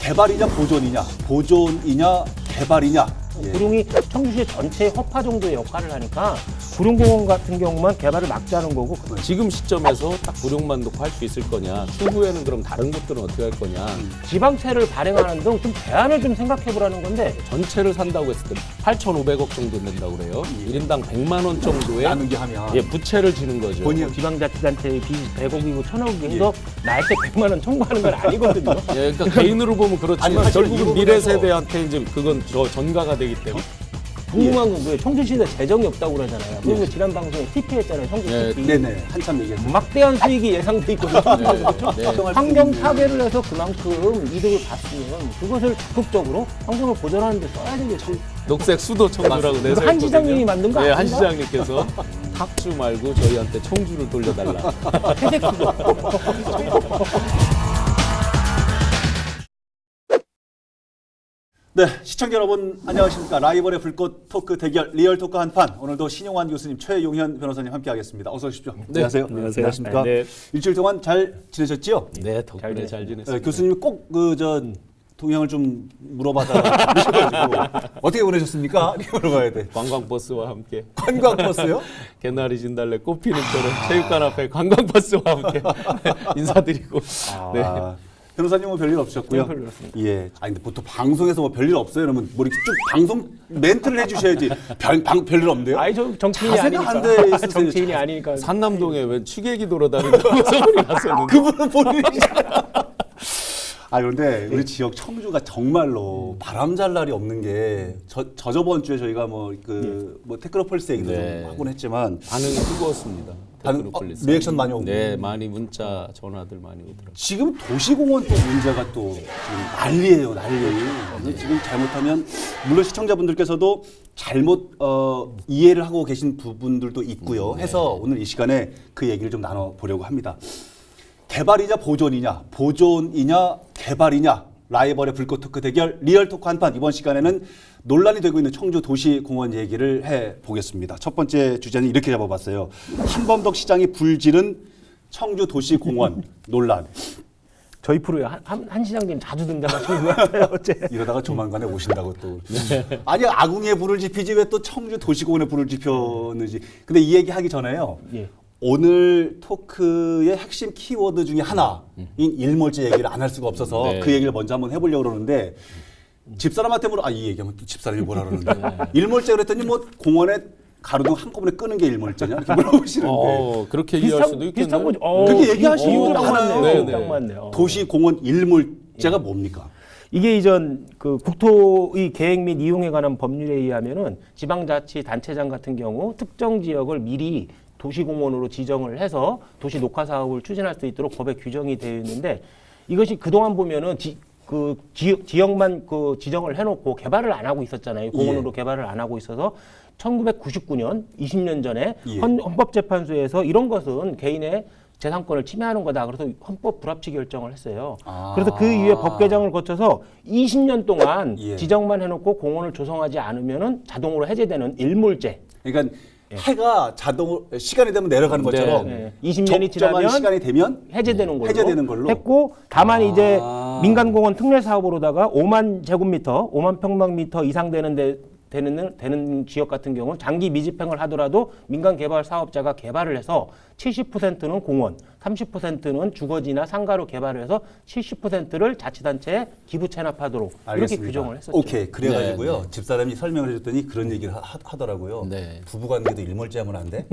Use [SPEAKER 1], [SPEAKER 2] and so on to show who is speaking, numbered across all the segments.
[SPEAKER 1] 개발이냐 보존이냐 개발이냐. 예.
[SPEAKER 2] 구룡이 청주시 전체 허파 정도의 역할을 하니까 구룡공원 같은 경우만 개발을 막자는 거고
[SPEAKER 3] 지금 시점에서 딱 구룡만 놓고 할 수 있을 거냐, 추후에는 그럼 다른 곳들은 어떻게 할 거냐.
[SPEAKER 2] 지방채를 발행하는 등 좀 대안을 좀 생각해 보라는 건데
[SPEAKER 3] 전체를 산다고 했을 때 8,500억 정도 낸다고 그래요. 1인당 100만 원 정도의
[SPEAKER 1] 나누기 하면
[SPEAKER 3] 부채를 지는 거죠.
[SPEAKER 1] 본인
[SPEAKER 2] 지방자치단체의 빚 100억이고 1000억이 해서 나한테 100만 원 청구하는 건 아니거든요.
[SPEAKER 3] 그러니까 개인으로 보면 그렇지만
[SPEAKER 1] 아니, 사실 이
[SPEAKER 3] 결국은
[SPEAKER 1] 부분에서
[SPEAKER 3] 미래 세대한테 이제 그건 전가가 되기 때문에.
[SPEAKER 2] 궁금한 건 왜 청주시에 재정이 없다고 그러잖아요. 그리고 지난 방송에 TP 했잖아요. 청주 TP.
[SPEAKER 1] 네네 한참 얘기했죠.
[SPEAKER 2] 막대한 수익이 예상돼 있거든요.
[SPEAKER 3] 네.
[SPEAKER 2] 환경 파괴를 해서 그만큼 이득을 봤으면 그것을 적극적으로 환경을 보존하는 데 써야 되겠죠.
[SPEAKER 3] 녹색 수도 청주라고
[SPEAKER 2] 이거
[SPEAKER 3] 내세웠거든요.
[SPEAKER 2] 한 시장님이 만든 거
[SPEAKER 3] 네,
[SPEAKER 2] 아닌가?
[SPEAKER 3] 한 시장님께서 탁주 말고 저희한테 청주를 돌려달라.
[SPEAKER 2] 회색 수도.
[SPEAKER 1] 네, 시청자 여러분 안녕하십니까. 라이벌의 불꽃 토크 대결 리얼 토크 한판. 오늘도 신용환 교수님, 최용현 변호사님 함께하겠습니다. 어서 오십시오.
[SPEAKER 3] 네.
[SPEAKER 1] 안녕하세요. 안녕하십니까.
[SPEAKER 3] 네.
[SPEAKER 1] 일주일 동안 잘 지내셨지요?
[SPEAKER 3] 네, 덕분에 잘 지냈습니다.
[SPEAKER 1] 교수님이 꼭 동향을 좀 물어봐달라고 그러셔가지고 어떻게 보내셨습니까? 이렇게 물어봐야 돼.
[SPEAKER 3] 관광버스와 함께
[SPEAKER 1] 관광버스요?
[SPEAKER 3] 개나리 진달래 꽃피는처럼 체육관 앞에 관광버스와 함께 인사드리고. 네.
[SPEAKER 1] 변호사님은 별일 없으셨고요.
[SPEAKER 2] 네, 별일 없습니다.
[SPEAKER 1] 예. 아니 근데 보통 방송에서 뭐 별일 없어요. 그러면 뭐 이렇게 쭉 방송 멘트를 해주셔야지. 별일 없는데요?
[SPEAKER 2] 아니 저 정치인이
[SPEAKER 1] 자세가
[SPEAKER 2] 아니니까.
[SPEAKER 1] 안 돼 있으세요.
[SPEAKER 2] 정치인이 아니니까.
[SPEAKER 3] 산남동에 왜 취객이 돌아다닌다고 소문이 났었는데.
[SPEAKER 1] 그분은 본인이잖아요. 아 그런데 우리 지역 청주가 정말로 바람 잘 날이 없는 게 저번 주에 저희가 뭐 테크노폴리스 얘기도
[SPEAKER 3] 네.
[SPEAKER 1] 좀 하곤 했지만
[SPEAKER 3] 반응이 뜨거웠습니다. 테크노폴리스.
[SPEAKER 1] 리액션 많이 오고.
[SPEAKER 3] 네, 많이 문자, 전화들 많이 오더라고요.
[SPEAKER 1] 지금 도시공원 또 문제가 또 지금 난리예요, 난리. 지금 잘못하면 물론 시청자분들께서도 잘못 이해를 하고 계신 부분들도 있고요. 해서 오늘 이 시간에 그 얘기를 좀 나눠보려고 합니다. 개발이냐 보존이냐 개발이냐 라이벌의 불꽃 토크 대결 리얼 토크 한판. 이번 시간에는 논란이 되고 있는 청주 도시공원 얘기를 해보겠습니다. 첫 번째 주제는 이렇게 잡아봤어요. 한범덕 시장이 불지른 청주 도시공원 논란.
[SPEAKER 2] 저희 프로에 한 시장님 자주 등장하시는 것 같아요. 어째.
[SPEAKER 1] 이러다가 조만간에 오신다고 또. 아니 아궁이에 불을 지피지 왜 또 청주 도시공원에 불을 지폈는지. 근데 이 얘기 하기 전에요.
[SPEAKER 2] 예.
[SPEAKER 1] 오늘 토크의 핵심 키워드 중에 하나인 일몰제 얘기를 안 할 수가 없어서
[SPEAKER 3] 네.
[SPEAKER 1] 그 얘기를 먼저 한번 해보려고 그러는데 집사람한테 이 얘기하면 또 집사람이 뭐라 그러는데 일몰제 그랬더니 뭐 공원에 가로등 한꺼번에 끄는 게 일몰제냐 이렇게 물어보시는데
[SPEAKER 3] 그렇게 이해할 수도 있겠네요.
[SPEAKER 2] 비슷한 거죠.
[SPEAKER 1] 그렇게 얘기하시는
[SPEAKER 2] 이유도
[SPEAKER 1] 분들
[SPEAKER 2] 딱
[SPEAKER 1] 많아요.
[SPEAKER 2] 맞네요.
[SPEAKER 3] 네,
[SPEAKER 2] 딱
[SPEAKER 3] 네.
[SPEAKER 2] 맞네요.
[SPEAKER 1] 도시공원 일몰제가 뭡니까?
[SPEAKER 2] 이게 이전 그 국토의 계획 및 이용에 관한 법률에 의하면은 지방자치단체장 같은 경우 특정 지역을 미리 도시공원으로 지정을 해서 도시 녹화 사업을 추진할 수 있도록 법에 규정이 되어 있는데 이것이 그동안 보면은 지역만 그 지정을 해놓고 개발을 안 하고 있었잖아요. 공원으로 개발을 안 하고 있어서 1999년 20년 전에
[SPEAKER 1] 예.
[SPEAKER 2] 헌법재판소에서 이런 것은 개인의 재산권을 침해하는 거다. 그래서 헌법 불합치 결정을 했어요. 그래서 그 이후에 법 개정을 거쳐서 20년 동안
[SPEAKER 1] 예.
[SPEAKER 2] 지정만 해놓고 공원을 조성하지 않으면은 자동으로 해제되는 일몰제.
[SPEAKER 1] 그러니까 해가 자동으로 시간이 되면 내려가는 것처럼
[SPEAKER 2] 네. 20년이
[SPEAKER 1] 적정한
[SPEAKER 2] 지나면
[SPEAKER 1] 시간이 되면
[SPEAKER 2] 해제되는 걸로
[SPEAKER 1] 했고
[SPEAKER 2] 다만 이제 민간공원 특례 사업으로다가 5만 제곱미터, 5만 평방미터 이상 되는 지역 같은 경우는 장기 미집행을 하더라도 민간 개발 사업자가 개발을 해서 70%는 공원, 30%는 주거지나 상가로 개발을 해서 70%를 자치단체에 기부 체납하도록
[SPEAKER 1] 알겠습니다.
[SPEAKER 2] 이렇게 규정을 했었죠.
[SPEAKER 1] 오케이. 그래가지고요.
[SPEAKER 3] 네, 네.
[SPEAKER 1] 집사람이 설명을 해줬더니 그런 얘기를 하더라고요.
[SPEAKER 3] 네.
[SPEAKER 1] 부부관계도 일몰제하면 안 돼?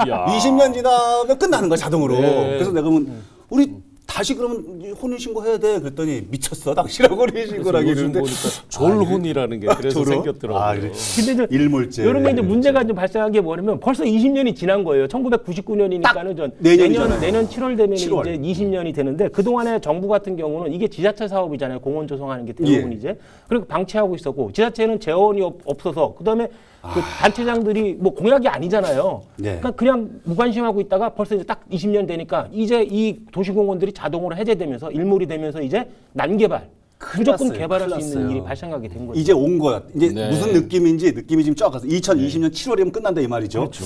[SPEAKER 3] 야.
[SPEAKER 1] 20년 지나면 끝나는 거야 자동으로.
[SPEAKER 3] 네.
[SPEAKER 1] 그래서 내가 그러면 우리 다시 그러면 혼인신고 해야 돼. 그랬더니 미쳤어. 당신하고 혼인신고라고
[SPEAKER 3] 요즘
[SPEAKER 1] 이러는데.
[SPEAKER 3] 보니까 졸혼이라는 게 그래서
[SPEAKER 1] 졸혼?
[SPEAKER 3] 생겼더라고요.
[SPEAKER 1] 그래.
[SPEAKER 2] 근데 이제
[SPEAKER 1] 일몰제.
[SPEAKER 2] 이런 게 이제 문제가 좀 발생한 게 뭐냐면 벌써 20년이 지난 거예요. 1999년이니까는 전
[SPEAKER 1] 내년이잖아요.
[SPEAKER 2] 내년 7월 되면
[SPEAKER 1] 7월.
[SPEAKER 2] 이제 20년이 되는데 그 동안에 정부 같은 경우는 이게 지자체 사업이잖아요. 공원 조성하는 게 대부분
[SPEAKER 1] 예.
[SPEAKER 2] 이제 그리고 방치하고 있었고 지자체는 재원이 없어서 그다음에 그 단체장들이 뭐 공약이 아니잖아요.
[SPEAKER 1] 네.
[SPEAKER 2] 그러니까 그냥 무관심하고 있다가 벌써 이제 딱 20년 되니까 이제 이 도시공원들이 자동으로 해제되면서 일몰이 되면서 이제 난개발 무조건
[SPEAKER 1] 났어요.
[SPEAKER 2] 개발할 수
[SPEAKER 1] 큰일
[SPEAKER 2] 있는
[SPEAKER 1] 났어요.
[SPEAKER 2] 일이 발생하게 된 거죠.
[SPEAKER 1] 이제 온 거야. 이제
[SPEAKER 3] 네.
[SPEAKER 1] 무슨 느낌이 지금 쫙 가서 2020년 7월이면 끝난다 이 말이죠.
[SPEAKER 3] 네,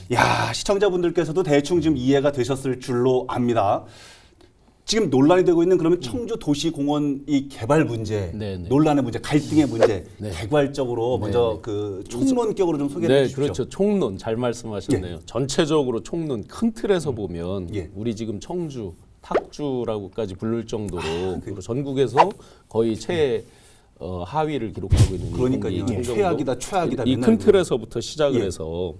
[SPEAKER 3] 네.
[SPEAKER 1] 야, 시청자분들께서도 대충 지금 이해가 되셨을 줄로 압니다. 지금 논란이 되고 있는 그러면 청주 도시공원 이 개발 문제,
[SPEAKER 3] 네네.
[SPEAKER 1] 논란의 문제, 갈등의 문제
[SPEAKER 3] 네.
[SPEAKER 1] 개괄적으로 먼저 그 총론격으로 좀 소개해
[SPEAKER 3] 네,
[SPEAKER 1] 주십시오.
[SPEAKER 3] 그렇죠. 총론 잘 말씀하셨네요. 전체적으로 총론 큰 틀에서 보면
[SPEAKER 1] 예.
[SPEAKER 3] 우리 지금 청주, 탁주라고까지 부를 정도로
[SPEAKER 1] 그
[SPEAKER 3] 전국에서 거의 하위를 기록하고 있는
[SPEAKER 1] 그러니까요.
[SPEAKER 3] 이
[SPEAKER 1] 이게 최악이다, 최악이다
[SPEAKER 3] 이
[SPEAKER 1] 맨날
[SPEAKER 3] 큰 틀에서부터 시작을
[SPEAKER 1] 예.
[SPEAKER 3] 해서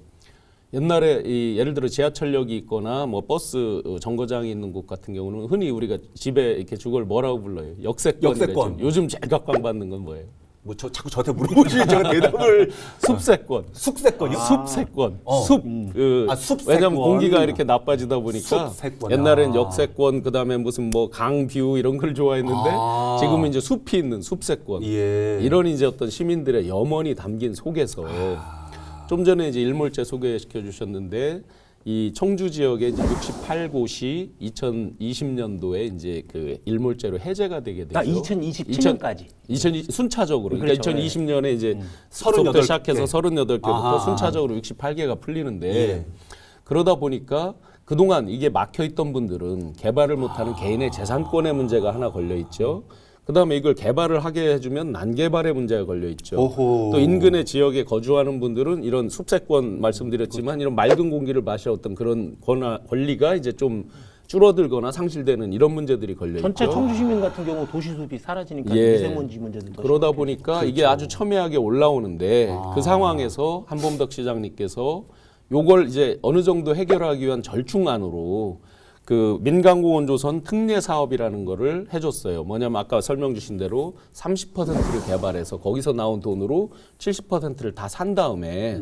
[SPEAKER 3] 옛날에 예를 들어 지하철역이 있거나 뭐 버스 정거장이 있는 곳 같은 경우는 흔히 우리가 집에 이렇게 주걸 뭐라고 불러요? 역세권.
[SPEAKER 1] 역세권.
[SPEAKER 3] 요즘 제일 각광받는 건 뭐예요?
[SPEAKER 1] 뭐 자꾸 저한테 물어보시면 제가 대답을
[SPEAKER 3] 숲세권.
[SPEAKER 1] 숲세권이요?
[SPEAKER 3] 숲세권.
[SPEAKER 1] 어. 숲세권.
[SPEAKER 3] 왜냐하면 공기가 이렇게 나빠지다 보니까
[SPEAKER 1] 숲세권.
[SPEAKER 3] 옛날엔
[SPEAKER 1] 아.
[SPEAKER 3] 역세권 그다음에 무슨 뭐 강뷰 이런 걸 좋아했는데
[SPEAKER 1] 아.
[SPEAKER 3] 지금은 이제 숲이 있는 숲세권.
[SPEAKER 1] 예.
[SPEAKER 3] 이런 이제 어떤 시민들의 염원이 담긴 속에서 좀 전에 이제 일몰제 소개시켜 주셨는데 이 청주 지역에 이제 68곳이 2020년도에 이제 그 일몰제로 해제가 되게 되죠.
[SPEAKER 2] 2027년까지.
[SPEAKER 3] 2020 순차적으로
[SPEAKER 2] 그렇죠.
[SPEAKER 3] 그러니까 2020년에 이제
[SPEAKER 1] 38
[SPEAKER 3] 38개 시작해서
[SPEAKER 1] 개.
[SPEAKER 3] 38개부터
[SPEAKER 1] 아하.
[SPEAKER 3] 순차적으로 68개가 풀리는데
[SPEAKER 1] 예.
[SPEAKER 3] 그러다 보니까 그동안 이게 막혀 있던 분들은 개발을 못하는 개인의 재산권의 문제가 하나 걸려 있죠. 그다음에 이걸 개발을 하게 해주면 난개발의 문제가 걸려 있죠.
[SPEAKER 1] 오호.
[SPEAKER 3] 또 인근의 지역에 거주하는 분들은 이런 숲세권 말씀드렸지만 이런 맑은 공기를 마셔 어떤 그런 권리가 이제 좀 줄어들거나 상실되는 이런 문제들이 걸려 있죠.
[SPEAKER 2] 전체 청주 시민 같은 경우 도시숲이 사라지니까
[SPEAKER 3] 예.
[SPEAKER 2] 미세먼지 문제도 더
[SPEAKER 3] 그러다 보니까 이게 아주 첨예하게 올라오는데 그 상황에서 한범덕 시장님께서 요걸 이제 어느 정도 해결하기 위한 절충안으로 그 민간공원 조선 특례 사업이라는 거를 해줬어요. 뭐냐면 아까 설명 주신 대로 30%를 개발해서 거기서 나온 돈으로 70%를 다 산 다음에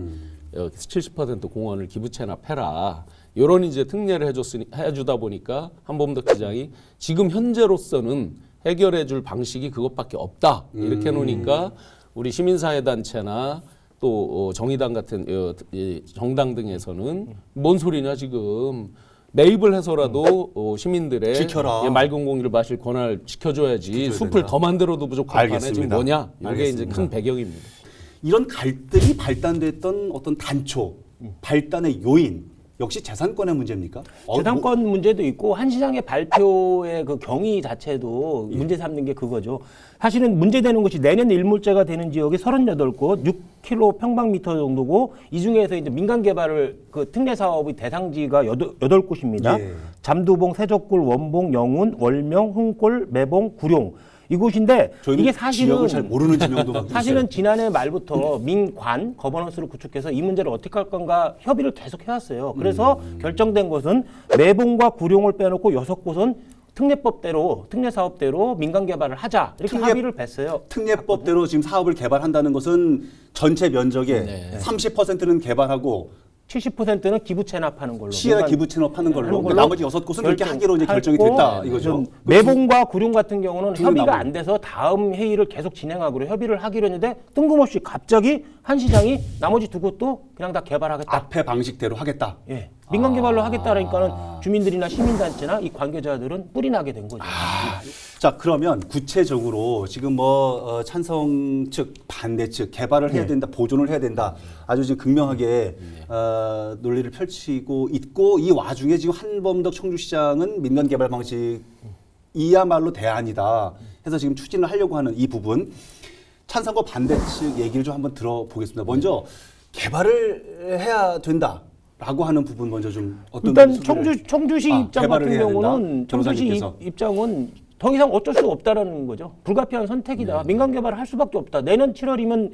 [SPEAKER 3] 70% 공원을 기부 체납해라. 이런 이제 특례를 해주다 보니까 한범덕 시장이 지금 현재로서는 해결해줄 방식이 그것밖에 없다. 이렇게 해놓으니까 우리 시민사회단체나 또 정의당 같은 정당 등에서는 뭔 소리냐 지금. 매입을 해서라도 시민들의
[SPEAKER 1] 지켜라.
[SPEAKER 3] 맑은 공기를 마실 권한을 지켜줘야지 숲을
[SPEAKER 1] 된다.
[SPEAKER 3] 더 만들어도 부족한 판에 지금
[SPEAKER 1] 알겠습니다.
[SPEAKER 3] 뭐냐? 이게 이제
[SPEAKER 1] 알겠습니다.
[SPEAKER 3] 큰 배경입니다.
[SPEAKER 1] 이런 갈등이 발단됐던 어떤 단초, 발단의 요인 역시 재산권의 문제입니까?
[SPEAKER 2] 재산권 문제도 있고 한 시장의 발표의 그 경위 자체도 문제 삼는 게 그거죠. 사실은 문제되는 것이 내년 일몰제가 되는 지역이 38곳, 6km 평방미터 정도고 이 중에서 이제 민간 개발을 그 특례 사업의 대상지가 8곳입니다.
[SPEAKER 1] 예.
[SPEAKER 2] 잠두봉, 세적골, 원봉, 영운, 월명, 흥골, 매봉, 구룡. 이곳인데
[SPEAKER 1] 저희는
[SPEAKER 2] 이게 사실은
[SPEAKER 1] 지역을 잘 모르는 지명도 막
[SPEAKER 2] 사실은
[SPEAKER 1] 있어요.
[SPEAKER 2] 지난해 말부터 민관 거버넌스를 구축해서 이 문제를 어떻게 할 건가 협의를 계속 해왔어요. 그래서 결정된 것은 매봉과 구룡을 빼놓고 6곳은 특례법대로 특례 사업대로 민간 개발을 하자 이렇게 합의를 뵀어요.
[SPEAKER 1] 특례법대로 지금 사업을 개발한다는 것은 전체 면적의 30%는 개발하고
[SPEAKER 2] 70%는 기부 체납하는 걸로.
[SPEAKER 1] 시에다
[SPEAKER 2] 민간
[SPEAKER 1] 기부 체납하는 걸로.
[SPEAKER 2] 하는
[SPEAKER 1] 그러니까 나머지 6곳은 그렇게 하기로 이제 결정이
[SPEAKER 2] 했고,
[SPEAKER 1] 됐다 이거죠.
[SPEAKER 2] 좀 매봉과 구룡 같은 경우는
[SPEAKER 1] 둘은
[SPEAKER 2] 협의가
[SPEAKER 1] 나머지.
[SPEAKER 2] 안 돼서 다음 회의를 계속 진행하기로 협의를 하기로 했는데 뜬금없이 갑자기 한 시장이 나머지 2곳도 그냥 다 개발하겠다.
[SPEAKER 1] 앞에 방식대로 하겠다.
[SPEAKER 2] 예. 민간 개발로 하겠다라니까는 주민들이나 시민단체나 이 관계자들은 뿔이 나게 된 거죠.
[SPEAKER 1] 자 그러면 구체적으로 지금 찬성 측 반대 측 개발을 해야 된다 보존을 해야 된다 아주 지금 극명하게 논리를 펼치고 있고 이 와중에 지금 한범덕 청주시장은 민간 개발 방식이야말로 대안이다 해서 지금 추진을 하려고 하는 이 부분 찬성과 반대 측 얘기를 좀 한번 들어보겠습니다. 먼저 개발을 해야 된다라고 하는 부분 먼저 좀 어떤
[SPEAKER 2] 일단
[SPEAKER 1] 소개를-
[SPEAKER 2] 청주시 입장
[SPEAKER 1] 개발을
[SPEAKER 2] 같은
[SPEAKER 1] 해야 된다?
[SPEAKER 2] 경우는 청주시
[SPEAKER 1] 변호사님께서.
[SPEAKER 2] 입장은 더 이상 어쩔 수 없다라는 거죠. 불가피한 선택이다. 민간 개발을 할 수밖에 없다. 내년 7월이면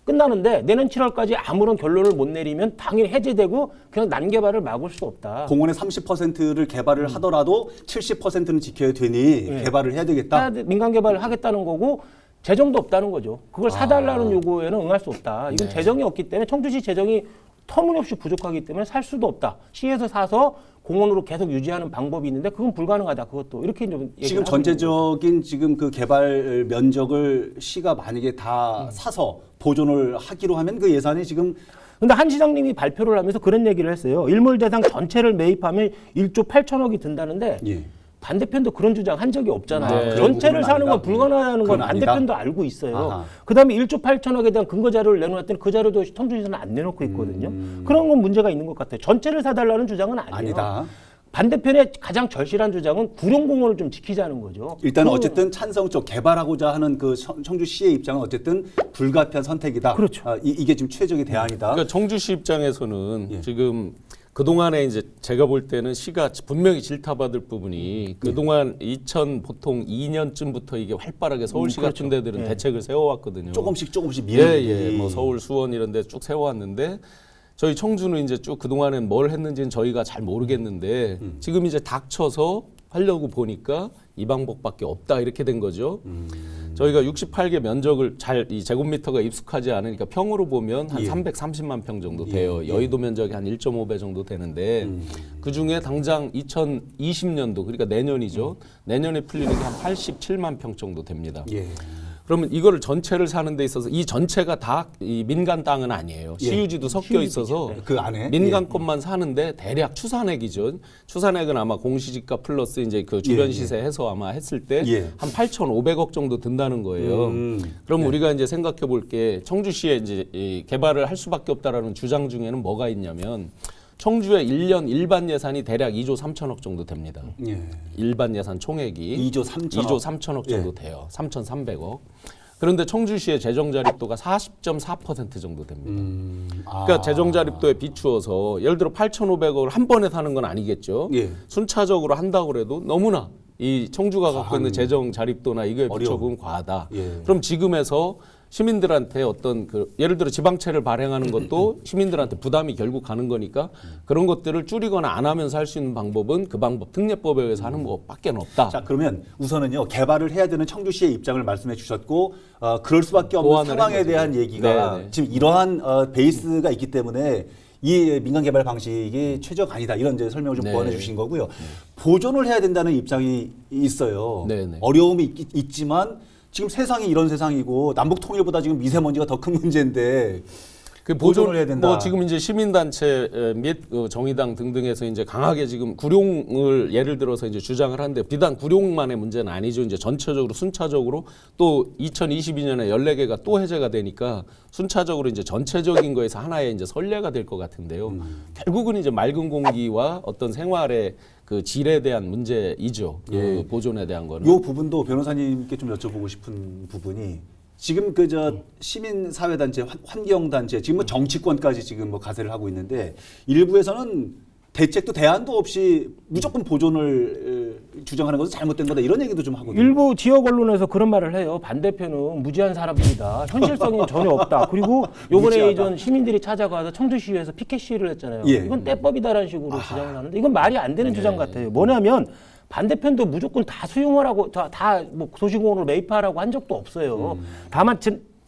[SPEAKER 2] 끝나는데 내년 7월까지 아무런 결론을 못 내리면 당연히 해제되고 그냥 난개발을 막을 수 없다.
[SPEAKER 1] 공원의 30%를 개발을 하더라도 70%는 지켜야 되니 개발을 해야 되겠다.
[SPEAKER 2] 민간 개발을 하겠다는 거고 재정도 없다는 거죠. 그걸 사달라는 요구에는 응할 수 없다. 이건 재정이 없기 때문에 청주시 재정이 터무니없이 부족하기 때문에 살 수도 없다. 시에서 사서 공원으로 계속 유지하는 방법이 있는데 그건 불가능하다. 그것도 이렇게 좀
[SPEAKER 1] 지금 전체적인 지금 그 개발 면적을 시가 만약에 다 사서 보존을 하기로 하면 그 예산이 지금
[SPEAKER 2] 근데 한 시장님이 발표를 하면서 그런 얘기를 했어요. 일몰 대상 전체를 매입하면 1조 8천억이 든다는데
[SPEAKER 1] 예.
[SPEAKER 2] 반대편도 그런 주장 한 적이 없잖아요.
[SPEAKER 3] 네.
[SPEAKER 2] 전체를
[SPEAKER 1] 그건
[SPEAKER 2] 사는 건
[SPEAKER 1] 아니다.
[SPEAKER 2] 불가능하다는 건
[SPEAKER 1] 그건 아니다.
[SPEAKER 2] 반대편도 알고 있어요.
[SPEAKER 1] 아하.
[SPEAKER 2] 그다음에 1조 8천억에 대한 근거 자료를 내놓았더니 그 자료도 청주시에서는 안 내놓고 있거든요. 그런 건 문제가 있는 것 같아요. 전체를 사달라는 주장은 아니에요.
[SPEAKER 1] 아니다.
[SPEAKER 2] 반대편의 가장 절실한 주장은 구룡공원을 좀 지키자는 거죠.
[SPEAKER 1] 일단 어쨌든 찬성 쪽 개발하고자 하는 그 청주시의 입장은 어쨌든 불가피한 선택이다.
[SPEAKER 2] 그렇죠.
[SPEAKER 1] 이게 지금 최적의 대안이다.
[SPEAKER 3] 그러니까 청주시 입장에서는
[SPEAKER 1] 예.
[SPEAKER 3] 지금 그동안에 이제 제가 볼 때는 시가 분명히 질타받을 부분이 그동안 보통 2년쯤부터 이게 활발하게 서울시
[SPEAKER 2] 그렇죠.
[SPEAKER 3] 같은 데들은 대책을 세워왔거든요.
[SPEAKER 1] 조금씩
[SPEAKER 3] 예. 뭐 서울, 수원 이런 데 쭉 세워왔는데 저희 청주는 이제 쭉 그동안엔 뭘 했는지는 저희가 잘 모르겠는데 지금 이제 닥쳐서 하려고 보니까 이 방법밖에 없다 이렇게 된 거죠. 저희가 68개 면적을 이 제곱미터가 익숙하지 않으니까 평으로 보면 한 330만 평 정도 돼요. 여의도 면적이 한 1.5배 정도 되는데 그중에 당장 2020년도 그러니까 내년이죠. 내년에 풀리는 게 한 87만 평 정도 됩니다.
[SPEAKER 1] 예.
[SPEAKER 3] 그러면 이거를 전체를 사는 데 있어서 이 전체가 다 이 민간 땅은 아니에요. 시유지도 섞여 있어서
[SPEAKER 1] 그 안에
[SPEAKER 3] 민간 것만 사는데 대략 추산액이죠. 추산액은 아마 공시지가 플러스 이제 그 주변 시세 해서 아마 했을 때 한 8,500억 정도 든다는 거예요. 그럼 우리가 이제 생각해 볼 게 청주시에 이제 이 개발을 할 수밖에 없다라는 주장 중에는 뭐가 있냐면 청주의 1년 일반 예산이 대략 2조 3천억 정도 됩니다.
[SPEAKER 1] 예.
[SPEAKER 3] 일반 예산 총액이
[SPEAKER 1] 2조 3천억.
[SPEAKER 3] 2조 3천억 정도 돼요. 3,300억. 그런데 청주시의 재정 자립도가 40.4% 정도 됩니다. 그러니까 재정 자립도에 비추어서 예를 들어 8,500억을 한 번에 사는 건 아니겠죠.
[SPEAKER 1] 예.
[SPEAKER 3] 순차적으로 한다고 해도 너무나 이 청주가 갖고 있는 재정 자립도나 이거에 비춰보면 과하다.
[SPEAKER 1] 예.
[SPEAKER 3] 그럼 지금에서 시민들한테 어떤 예를 들어 지방채를 발행하는 것도 시민들한테 부담이 결국 가는 거니까 그런 것들을 줄이거나 안 하면서 할 수 있는 방법은 그 방법 특례법에 의해서 하는 것밖에 없다.
[SPEAKER 1] 자, 그러면 우선은요 개발을 해야 되는 청주시의 입장을 말씀해 주셨고 그럴 수밖에 없는
[SPEAKER 3] 보완을
[SPEAKER 1] 상황에
[SPEAKER 3] 한 거죠.
[SPEAKER 1] 대한 얘기가
[SPEAKER 3] 네네.
[SPEAKER 1] 지금 이러한 베이스가 있기 때문에 이 민간 개발 방식이 최적 아니다 이런 이제 설명을 좀
[SPEAKER 3] 네.
[SPEAKER 1] 보완해 주신 거고요. 보존을 해야 된다는 입장이 있어요.
[SPEAKER 3] 네네.
[SPEAKER 1] 어려움이 있지만 지금 세상이 이런 세상이고 남북 통일보다 지금 미세먼지가 더 큰 문제인데
[SPEAKER 3] 그
[SPEAKER 1] 보존을 해야 된다.
[SPEAKER 3] 뭐 지금 이제 시민단체 및 정의당 등등에서 이제 강하게 지금 구룡을 예를 들어서 이제 주장을 하는데 비단 구룡만의 문제는 아니죠. 이제 전체적으로 순차적으로 또 2022년에 14개가 또 해제가 되니까 순차적으로 이제 전체적인 거에서 하나의 이제 선례가 될 것 같은데요. 결국은 이제 맑은 공기와 어떤 생활의 그 질에 대한 문제이죠. 그 보존에 대한 거는.
[SPEAKER 1] 이 부분도 변호사님께 좀 여쭤보고 싶은 부분이 지금 시민 사회 단체, 환경 단체, 지금 뭐 정치권까지 지금 뭐 가세를 하고 있는데 일부에서는 대책도 대안도 없이 무조건 보존을 주장하는 것은 잘못된 거다 이런 얘기도 좀 하거든요.
[SPEAKER 2] 일부 지역 언론에서 그런 말을 해요. 반대편은 무지한 사람들이다. 현실성이 전혀 없다. 그리고 요번에
[SPEAKER 1] 무지하다.
[SPEAKER 2] 이전 시민들이 찾아가서 청주시에서 피켓 시위를 했잖아요.
[SPEAKER 1] 예.
[SPEAKER 2] 이건 떼법이다라는 식으로 주장을 하는데 이건 말이 안 되는 주장 같아요. 뭐냐면 반대편도 무조건 다 수용을 하고 뭐 도시공원으로 매입하라고 한 적도 없어요. 다만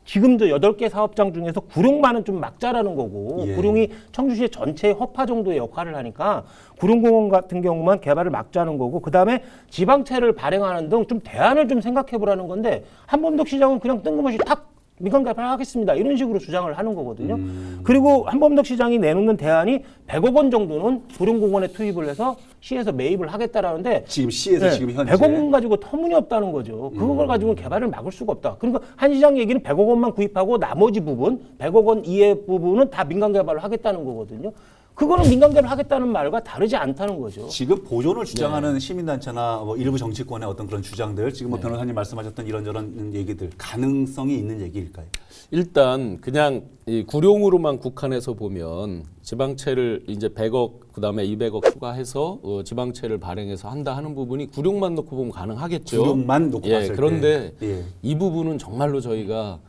[SPEAKER 2] 지금도 8개 사업장 중에서 구룡만은 좀 막자라는 거고
[SPEAKER 1] 예.
[SPEAKER 2] 구룡이 청주시의 전체 허파 정도의 역할을 하니까 구룡공원 같은 경우만 개발을 막자는 거고 그다음에 지방채를 발행하는 등 좀 대안을 좀 생각해 보라는 건데 한범덕 시장은 그냥 뜬금없이 탁 민간 개발하겠습니다. 이런 식으로 주장을 하는 거거든요. 그리고 한범덕 시장이 내놓는 대안이 100억 원 정도는 구룡공원에 투입을 해서 시에서 매입을 하겠다라는데
[SPEAKER 1] 지금 시에서 지금 현재
[SPEAKER 2] 100억 원 가지고 터무니없다는 거죠. 그걸 가지고 개발을 막을 수가 없다. 그러니까 한 시장 얘기는 100억 원만 구입하고 나머지 부분 100억 원 이외의 부분은 다 민간 개발을 하겠다는 거거든요. 그거는 민간 개발을 하겠다는 말과 다르지 않다는 거죠.
[SPEAKER 1] 지금 보존을 주장하는 시민단체나 뭐 일부 정치권의 어떤 그런 주장들 지금 뭐 변호사님 말씀하셨던 이런저런 얘기들 가능성이 있는 얘기일까요?
[SPEAKER 3] 일단 그냥 이 구룡으로만 국한해서 보면 지방채를 이제 100억 그다음에 200억 추가해서 지방채를 발행해서 한다 하는 부분이 구룡만 놓고 보면 가능하겠죠.
[SPEAKER 1] 구룡만 놓고 봤을 때.
[SPEAKER 3] 그런데
[SPEAKER 1] 예.
[SPEAKER 3] 이 부분은 정말로 저희가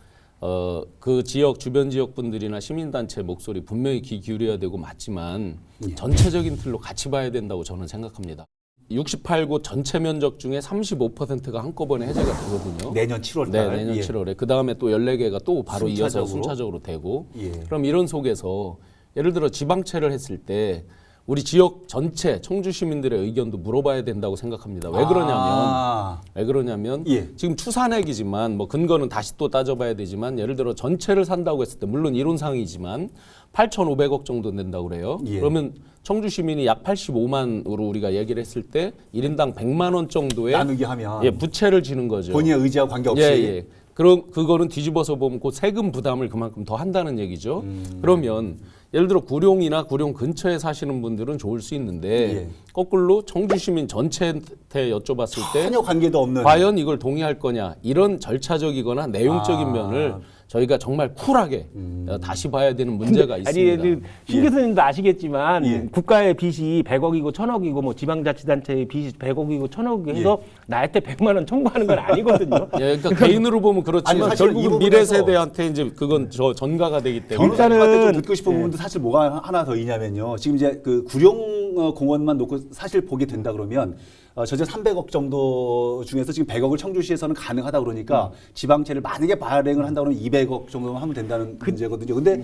[SPEAKER 3] 그 지역 주변 지역 분들이나 시민단체 목소리 분명히 귀 기울여야 되고 맞지만 전체적인 틀로 같이 봐야 된다고 저는 생각합니다. 68곳 전체 면적 중에 35%가 한꺼번에 해제가 되거든요.
[SPEAKER 1] 내년 7월
[SPEAKER 3] 네,
[SPEAKER 1] 달.
[SPEAKER 3] 내년
[SPEAKER 1] 예.
[SPEAKER 3] 7월에 그 다음에 또 14개가 또 바로 이어서
[SPEAKER 1] 순차적으로?
[SPEAKER 3] 순차적으로 되고
[SPEAKER 1] 예.
[SPEAKER 3] 그럼 이런 속에서 예를 들어 지방채를 했을 때 우리 지역 전체 청주 시민들의 의견도 물어봐야 된다고 생각합니다. 왜 그러냐면
[SPEAKER 1] 예.
[SPEAKER 3] 지금 추산액이지만 뭐 근거는 다시 또 따져봐야 되지만 예를 들어 전체를 산다고 했을 때 물론 이론상이지만 8,500억 정도 된다고 그래요.
[SPEAKER 1] 예.
[SPEAKER 3] 그러면 청주 시민이 약 85만으로 우리가 얘기를 했을 때 1인당 100만 원 정도의
[SPEAKER 1] 나누기 하면
[SPEAKER 3] 부채를 지는 거죠.
[SPEAKER 1] 본인의 의지와 관계없이
[SPEAKER 3] 예. 그거는 뒤집어서 보면 그 세금 부담을 그만큼 더 한다는 얘기죠. 그러면 예를 들어 구룡이나 구룡 근처에 사시는 분들은 좋을 수 있는데
[SPEAKER 1] 예.
[SPEAKER 3] 거꾸로 청주 시민 전체한테 여쭤봤을 때
[SPEAKER 1] 전혀 관계도 없는.
[SPEAKER 3] 과연 이걸 동의할 거냐 이런 절차적이거나 내용적인 면을 저희가 정말 쿨하게 다시 봐야 되는 문제가 있습니다.
[SPEAKER 2] 아니, 신 교수님도 아시겠지만
[SPEAKER 1] 예.
[SPEAKER 2] 국가의 빚이 100억이고 1000억이고 뭐 지방자치단체의 빚이 100억이고 1000억이고 해서 나한테 100만 원 청구하는 건 아니거든요.
[SPEAKER 3] 예, 그러니까 개인으로 보면 그렇지만
[SPEAKER 1] 아니, 사실 이
[SPEAKER 3] 결국은
[SPEAKER 1] 부분에서
[SPEAKER 3] 미래 세대한테 이제 그건 전가가 되기 때문에
[SPEAKER 1] 변호사님한테 좀 듣고 싶은 부분도 사실 뭐가 하나 더 있냐면요. 지금 이제 그 구룡 공원만 놓고 사실 보게 된다 그러면 전체 300억 정도 중에서 지금 100억을 청주시에서는 가능하다 그러니까 지방채를 만약에 발행을 한다 그러면 200억 정도만 하면 된다는 문제거든요. 근데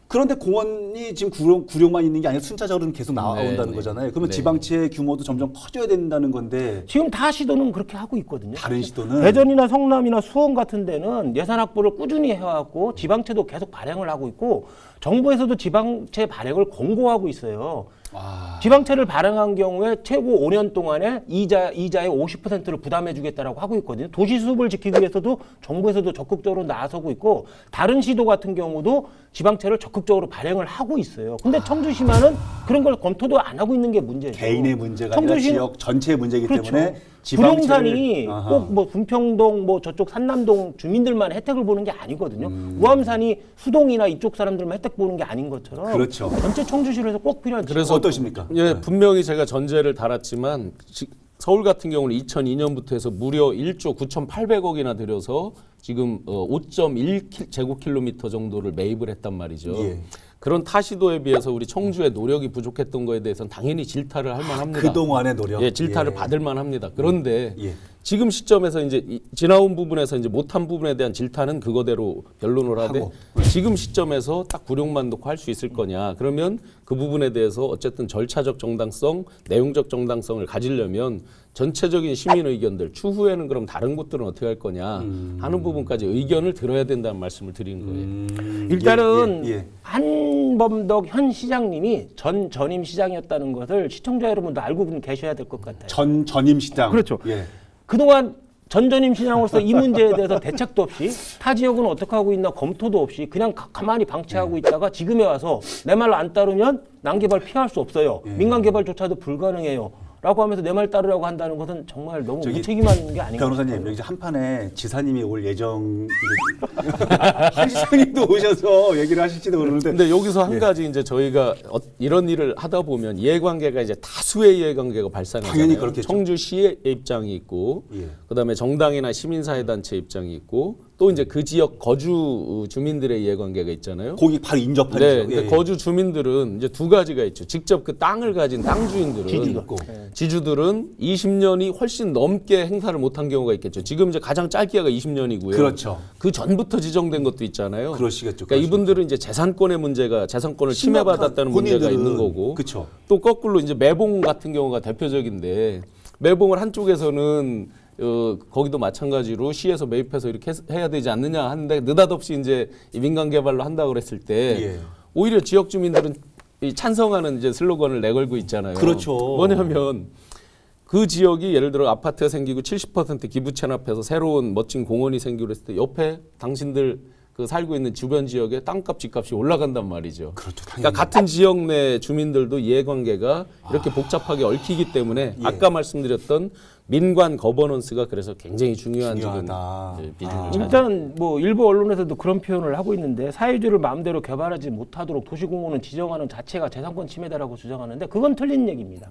[SPEAKER 1] 그런데 공원이 지금 구룡만 있는 게 아니라 순차적으로 계속 나온다는
[SPEAKER 3] 네,
[SPEAKER 1] 거잖아요. 그러면
[SPEAKER 3] 네.
[SPEAKER 1] 지방채 규모도 점점 커져야 된다는 건데
[SPEAKER 2] 지금 다 시도는 그렇게 하고 있거든요.
[SPEAKER 1] 다른 시도는
[SPEAKER 2] 대전이나 성남이나 수원 같은 데는 예산 확보를 꾸준히 해왔고 지방채도 계속 발행을 하고 있고 정부에서도 지방채 발행을 권고하고 있어요. 지방채를 발행한 경우에 최고 5년 동안에 이자의 50%를 부담해주겠다라고 하고 있거든요. 도시 수습을 지키기 위해서도 정부에서도 적극적으로 나서고 있고 다른 시도 같은 경우도 지방채를 적극적으로 발행을 하고 있어요. 근데 청주시만은 그런 걸 검토도 안 하고 있는 게 문제죠.
[SPEAKER 1] 개인의 문제가 아니라 지역 전체의 문제이기
[SPEAKER 2] 그렇죠.
[SPEAKER 1] 때문에
[SPEAKER 2] 부동산이
[SPEAKER 1] 지방채를
[SPEAKER 2] 꼭 뭐 분평동 뭐 저쪽 산남동 주민들만 혜택을 보는 게 아니거든요. 우암산이 수동이나 이쪽 사람들만 혜택 보는 게 아닌 것처럼
[SPEAKER 1] 그렇죠.
[SPEAKER 2] 전체 청주시에서 꼭 필요한
[SPEAKER 3] 그래서
[SPEAKER 1] 어떠십니까?
[SPEAKER 3] 예, 분명히 제가 전제를 달았지만 서울 같은 경우는 2002년부터 해서 무려 1조 9,800억이나 들여서 지금 5.1 제곱킬로미터 정도를 매입을 했단 말이죠.
[SPEAKER 1] 예.
[SPEAKER 3] 그런 타시도에 비해서 우리 청주의 노력이 부족했던 거에 대해서는 당연히 질타를 할 만합니다.
[SPEAKER 1] 그동안의 노력.
[SPEAKER 3] 예, 질타를 받을 만합니다. 그런데
[SPEAKER 1] 예.
[SPEAKER 3] 지금 시점에서 이제 지나온 부분에서 이제 못한 부분에 대한 질타는 그거대로 변론을 하되
[SPEAKER 1] 하고.
[SPEAKER 3] 지금 시점에서 딱 구룡만 놓고 할 수 있을 거냐. 그러면 그 부분에 대해서 어쨌든 절차적 정당성, 내용적 정당성을 가지려면 전체적인 시민 의견들 추후에는 그럼 다른 곳들은 어떻게 할 거냐 하는 부분까지 의견을 들어야 된다는 말씀을 드리는 거예요.
[SPEAKER 2] 일단은
[SPEAKER 1] 예.
[SPEAKER 2] 한범덕 현 시장님이 전임 시장이었다는 것을 시청자 여러분도 알고 계셔야 될 것 같아요.
[SPEAKER 1] 전임 시장.
[SPEAKER 2] 그렇죠.
[SPEAKER 1] 예.
[SPEAKER 2] 그동안 전전임 시장으로서 이 문제에 대해서 대책도 없이 타 지역은 어떻게 하고 있나 검토도 없이 그냥 가만히 방치하고 있다가 지금에 와서 내 말 안 따르면 난개발 피할 수 없어요. 민간 개발조차도 불가능해요. 라고 하면서 내 말 따르라고 한다는 것은 정말 너무 무책임한 게 아닌가.
[SPEAKER 1] 변호사님 여기 한판에 지사님이 올 예정 한 시장님도 오셔서 얘기를 하실지도 모르는데
[SPEAKER 3] 근데 여기서 한 가지 이제 저희가 이런 일을 하다 보면 이해관계가 이제 다수의 이해관계가 발생하잖아요.
[SPEAKER 1] 당연히 그렇겠죠.
[SPEAKER 3] 청주시의 입장이 있고,
[SPEAKER 1] 예.
[SPEAKER 3] 그다음에 정당이나 시민사회단체 입장이 있고, 또 이제 그 지역 거주 주민들의 이해관계가 있잖아요.
[SPEAKER 1] 거기 바로 인접한
[SPEAKER 3] 네,
[SPEAKER 1] 지역.
[SPEAKER 3] 근데 거주 주민들은 이제 두 가지가 있죠. 직접 그 땅을 가진 땅 주인들은
[SPEAKER 2] 지주도
[SPEAKER 1] 있고.
[SPEAKER 3] 지주들은 20년이 훨씬 넘게 행사를 못한 경우가 있겠죠. 지금 이제 가장 짧게가 20년이고요.
[SPEAKER 1] 그렇죠.
[SPEAKER 3] 그 전부터 지정된 것도 있잖아요.
[SPEAKER 1] 그러시겠죠.
[SPEAKER 3] 그러니까 이분들은 이제 재산권의 문제가 재산권을 침해받았다는 문제가
[SPEAKER 1] 본인들은-
[SPEAKER 3] 있는 거고.
[SPEAKER 1] 그쵸.
[SPEAKER 3] 또 거꾸로 이제 매봉 같은 경우가 대표적인데 매봉을 한쪽에서는 거기도 마찬가지로 시에서 매입해서 이렇게 해야 되지 않느냐 하는데 느닷없이 이제 이 민간 개발로 한다고 그랬을 때
[SPEAKER 1] 예.
[SPEAKER 3] 오히려 지역 주민들은 이 찬성하는 이제 슬로건을 내걸고 있잖아요.
[SPEAKER 1] 그렇죠.
[SPEAKER 3] 뭐냐면 그 지역이 예를 들어 아파트가 생기고 70% 기부 체납해서 새로운 멋진 공원이 생기고 했을 때 옆에 당신들 그 살고 있는 주변 지역의 땅값, 집값이 올라간단 말이죠.
[SPEAKER 1] 그렇죠. 당연히.
[SPEAKER 3] 그러니까 같은 지역 내 주민들도 이해관계가 이렇게 복잡하게 얽히기 때문에
[SPEAKER 1] 예.
[SPEAKER 3] 아까 말씀드렸던 민관 거버넌스가 그래서 굉장히 중요한
[SPEAKER 1] 중요하다.
[SPEAKER 3] 지금 비중을 차지.
[SPEAKER 2] 일단 뭐 일부 언론에서도 그런 표현을 하고 있는데 사유지를 마음대로 개발하지 못하도록 도시공원은 지정하는 자체가 재산권 침해다라고 주장하는데 그건 틀린 얘기입니다.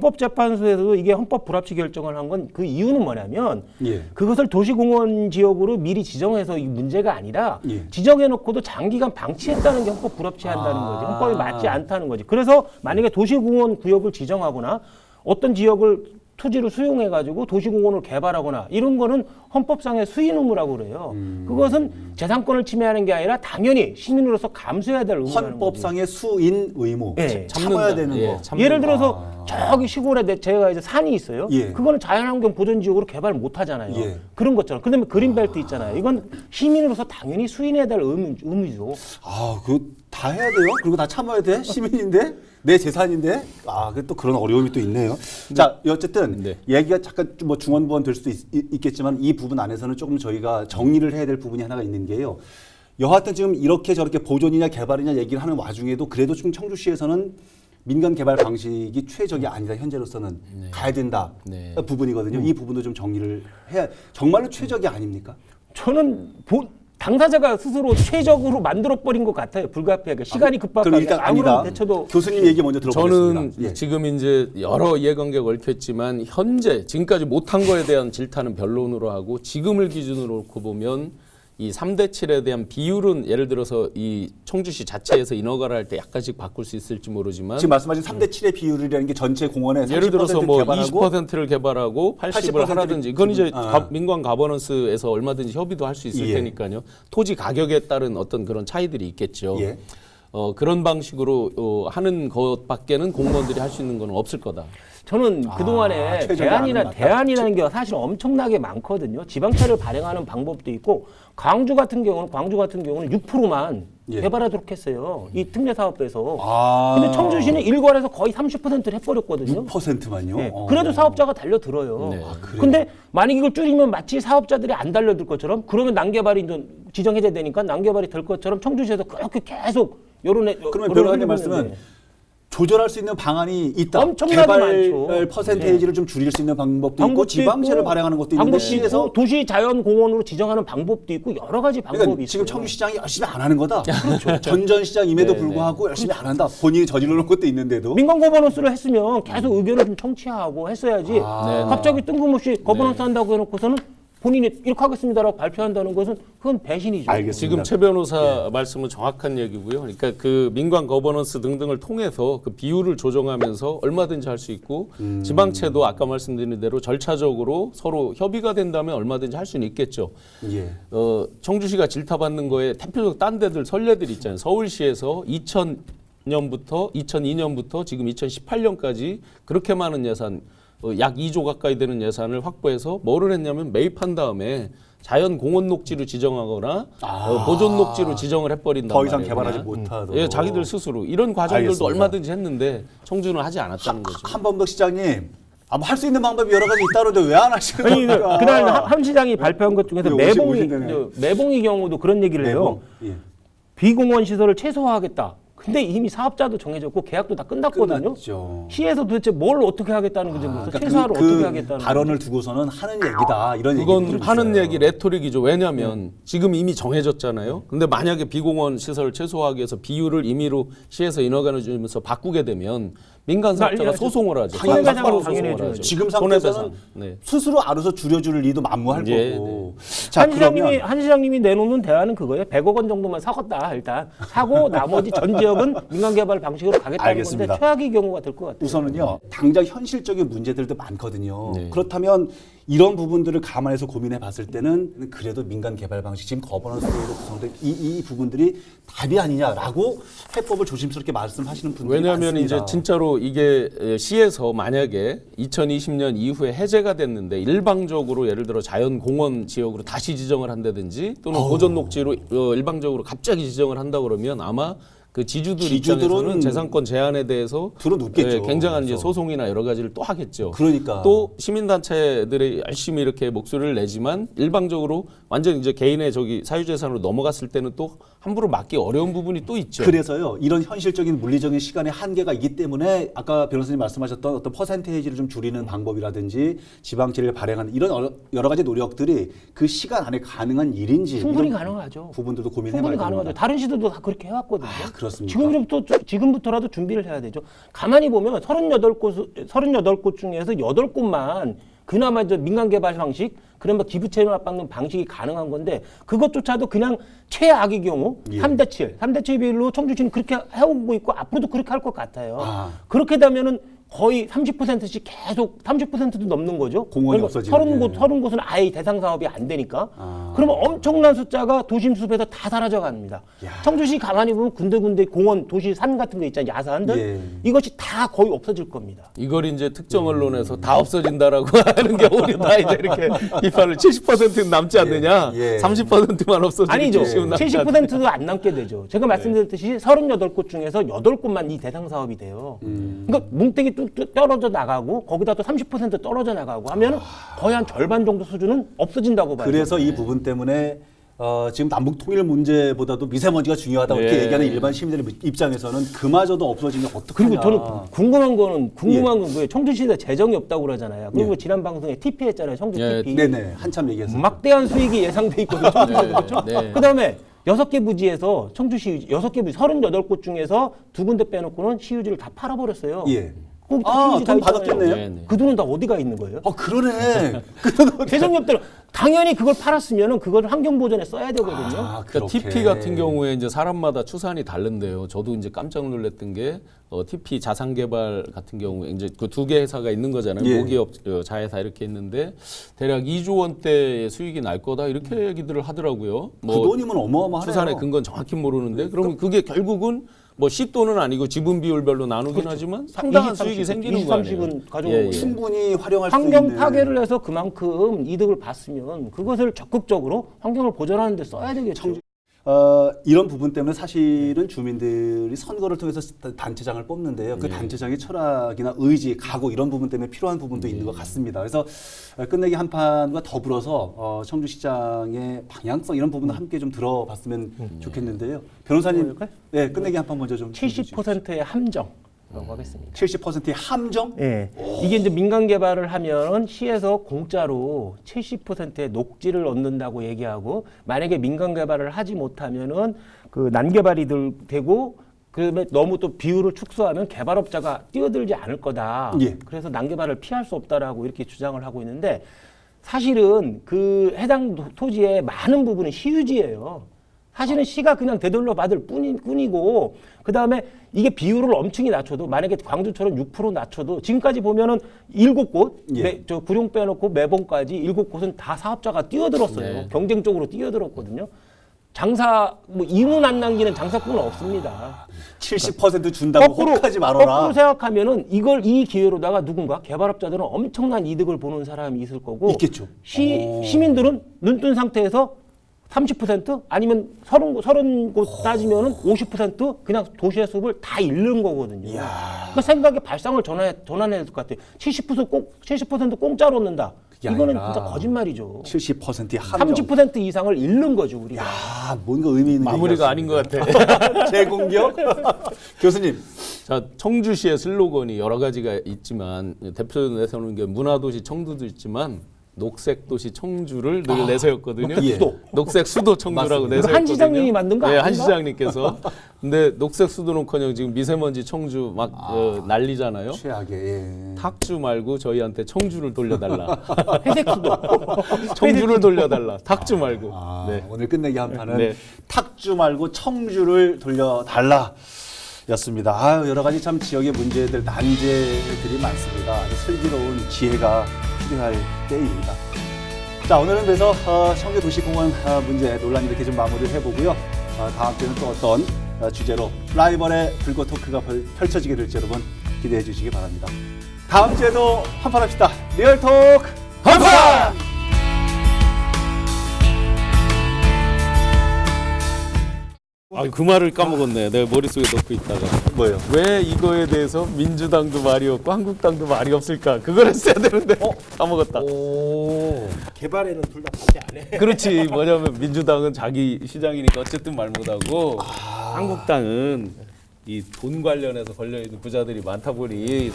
[SPEAKER 2] 헌법재판소에서도 이게 헌법 불합치 결정을 한 건 그 이유는 뭐냐면
[SPEAKER 1] 예.
[SPEAKER 2] 그것을 도시공원 지역으로 미리 지정해서 이 문제가 아니라
[SPEAKER 1] 예.
[SPEAKER 2] 지정해놓고도 장기간 방치했다는 게 헌법 불합치한다는 거지. 헌법에 맞지 않다는 거지. 그래서 만약에 도시공원 구역을 지정하거나 어떤 지역을 토지를 수용해가지고 도시공원을 개발하거나 이런 거는 헌법상의 수인 의무라고 그래요. 그것은 재산권을 침해하는 게 아니라 당연히 시민으로서 감수해야 될 의무라는 거지.
[SPEAKER 1] 헌법상의 수인 의무.
[SPEAKER 2] 예.
[SPEAKER 1] 참아야 되는 거.
[SPEAKER 2] 예를 들어서 저기 시골에 제가 이제 산이 있어요.
[SPEAKER 1] 예.
[SPEAKER 2] 그거는 자연환경 보전 지역으로 개발 못 하잖아요.
[SPEAKER 1] 예.
[SPEAKER 2] 그런 것처럼. 그다음에 그린벨트 있잖아요. 이건 시민으로서 당연히 수인해야 될 의무죠.
[SPEAKER 1] 아, 그거 다 해야 돼요? 그리고 다 참아야 돼? 시민인데? 내 재산인데? 아, 또 그런 어려움이 또 있네요. 자, 어쨌든
[SPEAKER 3] 네.
[SPEAKER 1] 얘기가 잠깐 뭐 중언부언 될 수도 있겠지만 이 부분 안에서는 조금 저희가 정리를 해야 될 부분이 하나가 있는 게요. 여하튼 지금 이렇게 저렇게 보존이냐 개발이냐 얘기를 하는 와중에도 그래도 지금 청주시에서는 민간 개발 방식이 최적이 아니다. 현재로서는 가야 된다
[SPEAKER 3] 네.
[SPEAKER 1] 부분이거든요. 이 부분도 좀 정리를 해야 정말로 최적이 아닙니까?
[SPEAKER 2] 저는 당사자가 스스로 최적으로 만들어버린 것 같아요. 불가피하게 시간이
[SPEAKER 1] 그럼
[SPEAKER 2] 급박하게
[SPEAKER 1] 일단
[SPEAKER 2] 아무런
[SPEAKER 1] 아니다.
[SPEAKER 2] 대처도
[SPEAKER 1] 교수님 얘기 먼저 들어보겠습니다.
[SPEAKER 3] 저는
[SPEAKER 1] 예.
[SPEAKER 3] 지금 이제 여러 이해관계가 얽혔지만 현재 지금까지 못한 거에 대한 질타는 변론으로 하고 지금을 기준으로 놓고 보면 이 3대 7에 대한 비율은 예를 들어서 이 청주시 자체에서 인허가를 할 때 약간씩 바꿀 수 있을지 모르지만
[SPEAKER 1] 지금 말씀하신 3대 7의 비율이라는 게 전체 공원의 30%
[SPEAKER 3] 예를 들어서 뭐
[SPEAKER 1] 개발하고
[SPEAKER 3] 20%를 개발하고 80을 하라든지 그건 이제
[SPEAKER 1] 아.
[SPEAKER 3] 민관 가버넌스에서 얼마든지 협의도 할 수 있을
[SPEAKER 1] 예.
[SPEAKER 3] 테니까요. 토지 가격에 따른 어떤 그런 차이들이 있겠죠.
[SPEAKER 1] 예.
[SPEAKER 3] 그런 방식으로 하는 것밖에는 공무원들이 할 수 있는 건 없을 거다.
[SPEAKER 2] 저는 그동안에
[SPEAKER 1] 최적의 안은 맞다.
[SPEAKER 2] 대안이라는 게 사실 엄청나게 많거든요. 지방채를 발행하는 방법도 있고 광주 같은 경우는 6%만
[SPEAKER 1] 예.
[SPEAKER 2] 개발하도록 했어요. 이 특례사업에서.
[SPEAKER 1] 아.
[SPEAKER 2] 근데 청주시는 일괄해서 거의 30%를 해버렸거든요.
[SPEAKER 1] 6%만요?
[SPEAKER 2] 네. 그래도 사업자가 달려들어요.
[SPEAKER 3] 네.
[SPEAKER 2] 근데 만약 이걸 줄이면 마치 사업자들이 안 달려들 것처럼 그러면 난개발이 좀 지정 해제되니까 난개발이 될 것처럼 청주시에서 그렇게 계속
[SPEAKER 1] 그러면 변호사님 말씀은 조절할 수 있는 방안이 있다.
[SPEAKER 2] 엄청나게
[SPEAKER 1] 개발
[SPEAKER 2] 많죠.
[SPEAKER 1] 퍼센테이지를 좀 줄일 수 있는 방법도 있고
[SPEAKER 2] 방법도
[SPEAKER 1] 지방채를
[SPEAKER 2] 있고,
[SPEAKER 1] 발행하는 것도 있는데
[SPEAKER 2] 방법도
[SPEAKER 1] 시에서
[SPEAKER 2] 있고, 도시 자연공원으로 지정하는 방법도 있고 여러 가지 방법이
[SPEAKER 1] 그러니까
[SPEAKER 2] 있어요.
[SPEAKER 1] 지금 청주시장이 열심히 안 하는 거다. 그렇죠. 전전시장임에도
[SPEAKER 3] 네,
[SPEAKER 1] 불구하고 열심히 안 한다. 본인이 저질러 놓은 것도 있는데도.
[SPEAKER 2] 민간 거버넌스를 했으면 계속 의견을 좀 청취하고 했어야지.
[SPEAKER 3] 네.
[SPEAKER 2] 갑자기 뜬금없이 거버넌스 한다고 해놓고서는 본인이 이렇게 하겠습니다라고 발표한다는 것은 그건 배신이죠.
[SPEAKER 1] 알겠습니다.
[SPEAKER 3] 지금 최 변호사 말씀은 정확한 얘기고요. 그러니까 그 민관 거버넌스 등등을 통해서 그 비율을 조정하면서 얼마든지 할 수 있고 지방채도 아까 말씀드린 대로 절차적으로 서로 협의가 된다면 얼마든지 할 수는 있겠죠.
[SPEAKER 1] 예.
[SPEAKER 3] 청주시가 질타받는 거에 대표적 딴 데들 선례들이 있잖아요. 서울시에서 2002년부터 지금 2018년까지 그렇게 많은 예산 약 2조 가까이 되는 예산을 확보해서 뭐를 했냐면 매입한 다음에 자연 공원 녹지로 지정하거나 보존 녹지로 지정을 해버린단
[SPEAKER 1] 더 이상
[SPEAKER 3] 말이에요.
[SPEAKER 1] 개발하지
[SPEAKER 3] 그냥.
[SPEAKER 1] 못하도록.
[SPEAKER 3] 예, 자기들 스스로 이런 과정들도
[SPEAKER 1] 알겠습니다.
[SPEAKER 3] 얼마든지 했는데 청주는 하지 않았다는 거죠.
[SPEAKER 1] 한범덕 시장님, 할 수 있는 방법이 여러 가지 있다는데 왜 안 하시는
[SPEAKER 2] 아니,
[SPEAKER 1] 겁니까?
[SPEAKER 2] 그날 함 시장이 발표한 것 중에서
[SPEAKER 1] 네, 오신다네.
[SPEAKER 2] 매봉이 경우도 그런 얘기를 해요.
[SPEAKER 1] 예.
[SPEAKER 2] 비공원 시설을 최소화하겠다. 근데 이미 사업자도 정해졌고 계약도 다 끝났거든요.
[SPEAKER 1] 끝났죠.
[SPEAKER 2] 시에서 도대체 뭘 어떻게 하겠다는 건지 모르겠어.
[SPEAKER 1] 그러니까
[SPEAKER 2] 최소화를
[SPEAKER 1] 그
[SPEAKER 2] 어떻게 하겠다는
[SPEAKER 1] 발언을 두고서는 하는 얘기다 이런
[SPEAKER 3] 그건
[SPEAKER 1] 얘기도 좀
[SPEAKER 3] 하는
[SPEAKER 1] 있어요.
[SPEAKER 3] 얘기 레토릭이죠. 왜냐하면 지금 이미 정해졌잖아요. 근데 만약에 비공원 시설을 최소화하기 위해서 비율을 임의로 시에서 인허가를 주면서 바꾸게 되면 민간 사업자가
[SPEAKER 2] 난리 나죠.
[SPEAKER 3] 소송을 하죠.
[SPEAKER 2] 손해배상을
[SPEAKER 3] 바로
[SPEAKER 2] 당연히
[SPEAKER 3] 소송을 하죠.
[SPEAKER 1] 지금 상태에서는
[SPEAKER 3] 손해배상. 네.
[SPEAKER 1] 스스로 알아서 줄여줄 리도 만무할
[SPEAKER 3] 예,
[SPEAKER 1] 거고. 자, 그러면
[SPEAKER 2] 한 시장님이 내놓는 대안은 그거예요. 100억 원 정도만 사겠다 일단 사고 나머지 전 지역은 민간 개발 방식으로 가겠다는
[SPEAKER 1] 알겠습니다.
[SPEAKER 2] 건데 최악의 경우가 될 것 같아요.
[SPEAKER 1] 우선은요, 당장 현실적인 문제들도 많거든요.
[SPEAKER 3] 네.
[SPEAKER 1] 그렇다면 이런 부분들을 감안해서 고민해 봤을 때는 그래도 민간 개발 방식, 지금 거버넌스로 구성된 이 부분들이 답이 아니냐라고 해법을 조심스럽게 말씀하시는 분들이
[SPEAKER 3] 왜냐하면
[SPEAKER 1] 많습니다.
[SPEAKER 3] 이제 진짜로 이게 시에서 만약에 2020년 이후에 해제가 됐는데 일방적으로 예를 들어 자연공원 지역으로 다시 지정을 한다든지 또는 보존 녹지로 일방적으로 갑자기 지정을 한다 그러면 아마 그 지주들
[SPEAKER 1] 지주들은
[SPEAKER 3] 입장에서는 재산권 제한에 대해서
[SPEAKER 1] 들어눕겠죠.
[SPEAKER 3] 굉장한 이제
[SPEAKER 1] 그래서.
[SPEAKER 3] 소송이나 여러 가지를 또 하겠죠.
[SPEAKER 1] 그러니까.
[SPEAKER 3] 또 시민단체들이 열심히 이렇게 목소리를 내지만 일방적으로 완전 이제 개인의 사유재산으로 넘어갔을 때는 또 함부로 막기 어려운 부분이 또 있죠.
[SPEAKER 1] 그래서요, 이런 현실적인 물리적인 시간의 한계가 있기 때문에 아까 변호사님 말씀하셨던 어떤 퍼센테이지를 좀 줄이는 방법이라든지 지방채를 발행하는 이런 여러 가지 노력들이 그 시간 안에 가능한 일인지
[SPEAKER 2] 충분히
[SPEAKER 1] 이런
[SPEAKER 2] 가능하죠.
[SPEAKER 1] 부분들도 고민해
[SPEAKER 2] 충분히
[SPEAKER 1] 봐야
[SPEAKER 2] 가능하죠.
[SPEAKER 1] 됩니다.
[SPEAKER 2] 다른 시도도 다 그렇게 해왔거든요.
[SPEAKER 1] 그렇습니까?
[SPEAKER 2] 지금부터라도 준비를 해야 되죠. 가만히 보면 38곳 중에서 8곳만 그나마 이제 민간 개발 방식, 그러면 기부채납 받는 방식이 가능한 건데 그것조차도 그냥 최악의 경우
[SPEAKER 1] 예.
[SPEAKER 2] 3대 7 비율로 청주시는 그렇게 해오고 있고 앞으로도 그렇게 할 것 같아요.
[SPEAKER 1] 아.
[SPEAKER 2] 그렇게 되면은 거의 30%씩 계속 30%도 넘는 거죠.
[SPEAKER 1] 공원이
[SPEAKER 2] 그러니까
[SPEAKER 1] 없어지는,
[SPEAKER 2] 30곳은 아예 대상 사업이 안 되니까. 그러면 엄청난 숫자가 도심 숲에서 다 사라져 갑니다. 청주시 가만히 보면 군데군데 공원, 도시 산 같은 거 있잖아요. 야산들.
[SPEAKER 1] 예.
[SPEAKER 2] 이것이 다 거의 없어질 겁니다.
[SPEAKER 3] 이걸 이제 특정 언론에서 다 없어진다라고 하는 경우는 다 이제 이렇게 비판을 70%는 남지 않느냐,
[SPEAKER 1] 예.
[SPEAKER 3] 30%만 없어지는
[SPEAKER 2] 아니죠.
[SPEAKER 3] 기준은 남지 않느냐.
[SPEAKER 2] 70%도 안 남게 되죠. 제가 말씀드렸듯이 38곳 중에서 8곳만 이 대상 사업이 돼요. 그러니까 뭉땡이 뚝 떨어져 나가고 거기다 또 30% 떨어져 나가고 하면은 거의 한 절반 정도 수준은 없어진다고 봐요.
[SPEAKER 1] 그래서 이 부분 때문에 지금 남북 통일 문제보다도 미세먼지가 중요하다고 이렇게
[SPEAKER 3] 네.
[SPEAKER 1] 얘기하는 일반 시민들의 입장에서는 그마저도 없어지면 어떡하냐.
[SPEAKER 2] 그리고 저는 궁금한 건 왜 청주시대 재정이 없다고 그러잖아요. 그리고
[SPEAKER 1] 예.
[SPEAKER 2] 지난 방송에 TP 했잖아요. 청주
[SPEAKER 3] 예,
[SPEAKER 2] TP.
[SPEAKER 1] 네네 한참 얘기했어요.
[SPEAKER 2] 막대한 수익이 예상돼 있거든요. 그렇죠?
[SPEAKER 3] 네.
[SPEAKER 2] 그다음에 6개 부지에서 청주시 6개 부지 38곳 중에서 2군데 빼놓고는 시유지를 다 팔아버렸어요.
[SPEAKER 1] 예.
[SPEAKER 2] 거기 다
[SPEAKER 1] 아,
[SPEAKER 2] 시유지 다
[SPEAKER 1] 돈
[SPEAKER 2] 있잖아요.
[SPEAKER 1] 받았겠네요.
[SPEAKER 3] 네, 네.
[SPEAKER 2] 그 돈은 다 어디가 있는 거예요?
[SPEAKER 1] 그러네.
[SPEAKER 2] 재정이 없대로 당연히 그걸 팔았으면은 그걸 환경 보전에 써야 되거든요.
[SPEAKER 1] 아,
[SPEAKER 3] 그러니까 TP 같은 경우에 이제 사람마다 추산이 다른데요. 저도 이제 깜짝 놀랐던 게 TP 자산개발 같은 경우에 이제 그 두 개 회사가 있는 거잖아요.
[SPEAKER 1] 예.
[SPEAKER 3] 모기업, 자회사 이렇게 있는데 대략 2조 원대의 수익이 날 거다 이렇게 얘기들을 하더라고요.
[SPEAKER 1] 그 돈이면 어마어마하네요.
[SPEAKER 3] 추산의 근거는 정확히 모르는데 그러면 그게 결국은 뭐 시돈은 아니고 지분 비율별로 나누긴 하지만 상당한
[SPEAKER 2] 20,
[SPEAKER 3] 수익이
[SPEAKER 2] 30,
[SPEAKER 3] 생기는
[SPEAKER 2] 20,
[SPEAKER 3] 거 아니에요.
[SPEAKER 2] 30은 가져온
[SPEAKER 3] 예,
[SPEAKER 2] 거예요.
[SPEAKER 3] 예.
[SPEAKER 1] 충분히 활용할 수
[SPEAKER 2] 환경
[SPEAKER 1] 있는.
[SPEAKER 2] 파괴를 해서 그만큼 이득을 봤으면 그것을 적극적으로 환경을 보전하는 데 써야 되겠죠.
[SPEAKER 1] 이런 부분 때문에 사실은 주민들이 선거를 통해서 단체장을 뽑는데요. 그 단체장의 철학이나 의지, 각오 이런 부분 때문에 필요한 부분도 있는 것 같습니다. 그래서 끝내기 한판과 더불어서 청주시장의 방향성 이런 부분을 함께 좀 들어봤으면 좋겠는데요. 변호사님, 네, 끝내기 한판 먼저 좀
[SPEAKER 2] 70%의 함정. 라고 하겠습니다.
[SPEAKER 1] 70%의 함정?
[SPEAKER 2] 예. 이게 이제 민간 개발을 하면 시에서 공짜로 70%의 녹지를 얻는다고 얘기하고 만약에 민간 개발을 하지 못하면은 그 난개발이 되고 그다음에 너무 또 비율을 축소하면 개발업자가 뛰어들지 않을 거다.
[SPEAKER 1] 예.
[SPEAKER 2] 그래서 난개발을 피할 수 없다라고 이렇게 주장을 하고 있는데 사실은 그 해당 토지의 많은 부분은 시유지예요. 사실은 시가 그냥 되돌려 받을 뿐이고 그다음에 이게 비율을 엄청히 낮춰도 만약에 광주처럼 6% 낮춰도 지금까지 보면은 7곳
[SPEAKER 1] 예.
[SPEAKER 2] 저 구룡 빼놓고 매봉까지 7곳은 다 사업자가 뛰어들었어요.
[SPEAKER 3] 네.
[SPEAKER 2] 경쟁적으로 뛰어들었거든요. 장사 뭐 이문 안 남기는 장사꾼은 없습니다.
[SPEAKER 1] 70% 준다고 혹하지 말아라.
[SPEAKER 2] 거꾸로 생각하면은 이 기회로다가 누군가 개발업자들은 엄청난 이득을 보는 사람이 있을 거고
[SPEAKER 1] 있겠죠.
[SPEAKER 2] 시민들은 눈뜬 상태에서 30% 아니면 30곳 따지면은 50% 그냥 도시의 숲을 다 잃는 거거든요. 그러니까 생각의 발상을 전환해야 될 것 같아요. 70% 공짜로 얻는다.
[SPEAKER 1] 그게
[SPEAKER 2] 이거는
[SPEAKER 1] 아니라
[SPEAKER 2] 진짜 거짓말이죠.
[SPEAKER 1] 70%의 함정.
[SPEAKER 2] 30% 이상을 잃는 거죠, 우리가.
[SPEAKER 1] 야, 뭔가 의미 있는
[SPEAKER 3] 마무리가 아닌 것 같아.
[SPEAKER 1] 재공격? 교수님.
[SPEAKER 3] 자, 청주시의 슬로건이 여러 가지가 있지만 대표로 내세우는 게 문화도시 청주도 있지만 녹색도시 청주를 늘 내세웠거든요.
[SPEAKER 1] 예.
[SPEAKER 3] 녹색 수도 청주라고
[SPEAKER 1] 맞습니다.
[SPEAKER 3] 내세웠거든요.
[SPEAKER 2] 한 시장님이 만든 거
[SPEAKER 3] 네,
[SPEAKER 2] 아닌가?
[SPEAKER 3] 한 시장님께서. 근데 녹색 수도는커녕 지금 미세먼지 청주 막 난리잖아요.
[SPEAKER 1] 최악의. 예.
[SPEAKER 3] 탁주 말고 저희한테 청주를 돌려달라.
[SPEAKER 2] 회색 수도.
[SPEAKER 3] 청주를 돌려달라. 탁주 말고.
[SPEAKER 1] 아,
[SPEAKER 3] 네.
[SPEAKER 1] 오늘 끝내기 한 판은
[SPEAKER 3] 네.
[SPEAKER 1] 탁주 말고 청주를 돌려달라 였습니다. 아유, 여러 가지 참 지역의 문제들, 난제들이 많습니다. 아주 슬기로운 지혜가 필요할 때입니다. 자, 오늘은 그래서 청주도시공원 문제 논란 이렇게 좀 마무리를 해보고요. 다음 주에는 또 어떤 주제로 라이벌의 불꽃 토크가 펼쳐지게 될지 여러분 기대해 주시기 바랍니다. 다음 주에도 한판 합시다. 리얼톡 한판!
[SPEAKER 3] 그 말을 까먹었네. 내가 머릿속에 넣고 있다가.
[SPEAKER 1] 뭐예요?
[SPEAKER 3] 왜 이거에 대해서 민주당도 말이 없고 한국당도 말이 없을까? 그걸 했어야 되는데 까먹었다.
[SPEAKER 2] 개발에는 둘 다 반대 안 해.
[SPEAKER 3] 그렇지. 뭐냐면 민주당은 자기 시장이니까 어쨌든 말 못하고 한국당은 이 돈 관련해서 걸려있는 부자들이 많다 보니